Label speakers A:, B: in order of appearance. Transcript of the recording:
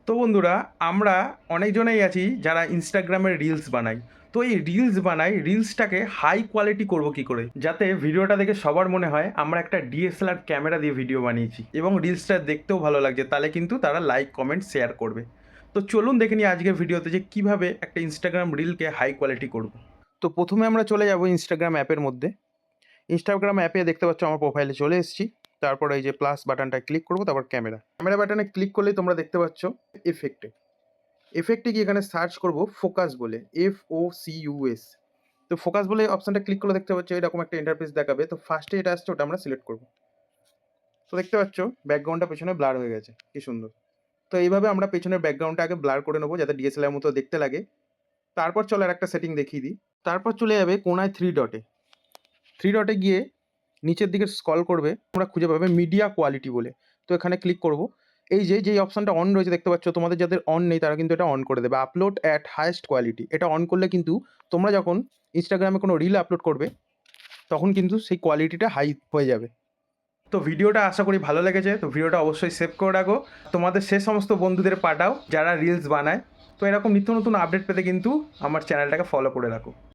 A: তো বন্ধুরা, আমরা অনেকজনেই আছি যারা ইনস্টাগ্রামে রিলস বানাই। তো এই রিলসটাকে হাই কোয়ালিটি করব কি করে, যাতে ভিডিওটা দেখে সবার মনে হয় আমরা একটা ডিএসএলআর ক্যামেরা দিয়ে ভিডিও বানিয়েছি এবং রিলসটা দেখতেও ভালো লাগছে, তাহলে কিন্তু তারা লাইক কমেন্ট শেয়ার করবে। তো চলুন দেখে নিই আজকের ভিডিওতে যে কিভাবে একটা ইনস্টাগ্রাম রিলকে হাই কোয়ালিটি করব। তো প্রথমে আমরা চলে যাব ইনস্টাগ্রাম অ্যাপের মধ্যে। ইনস্টাগ্রাম অ্যাপে দেখতে পাচ্ছ আমার প্রোফাইলে চলে এসেছি। তারপর এই যে প্লাস বাটনটা ক্লিক করবো, তারপর ক্যামেরা বাটনে ক্লিক করলেই তোমরা দেখতে পাচ্ছ এফেক্টে গিয়ে এখানে সার্চ করব ফোকাস বলে, FOCUS। তো ফোকাস বলে অপশনটা ক্লিক করলে দেখতে পাচ্ছ এরকম একটা ইন্টারফেস দেখাবে। তো ফার্স্টে এটা আসছে, ওটা আমরা সিলেক্ট করব। তো দেখতে পাচ্ছ ব্যাকগ্রাউন্ডটা পেছনে ব্লার হয়ে গেছে, কি সুন্দর। তো এইভাবে আমরা পেছনের ব্যাকগ্রাউন্ডটা আগে ব্লার করে নেবো যাতে ডিএসএলআর মতো দেখতে লাগে। তারপর চলো আর একটা সেটিং দেখিয়ে দিই। তারপর চলে যাবে কোনায় থ্রি ডটে গিয়ে নিচের দিকে স্ক্রল করবে, তোমরা খুঁজে পাবে মিডিয়া কোয়ালিটি বলে। তো এখানে ক্লিক করব। এই যে যেই অপশনটা অন রয়েছে দেখতে পাচ্ছ, তোমাদের যাদের অন নেই তারা কিন্তু এটা অন করে দেবে, আপলোড অ্যাট হাইয়েস্ট কোয়ালিটি। এটা অন করলে কিন্তু তোমরা যখন ইনস্টাগ্রামে কোনো রিল আপলোড করবে তখন কিন্তু সেই কোয়ালিটিটা হাই হয়ে যাবে। তো ভিডিওটা আশা করি ভালো লেগেছে। তো ভিডিওটা অবশ্যই সেভ করে রাখো, তোমাদের সে সমস্ত বন্ধুদের পাঠাও যারা রিলস বানায়। তো এরকম নিত্য নতুন আপডেট পেতে কিন্তু আমার চ্যানেলটাকে ফলো করে রাখো।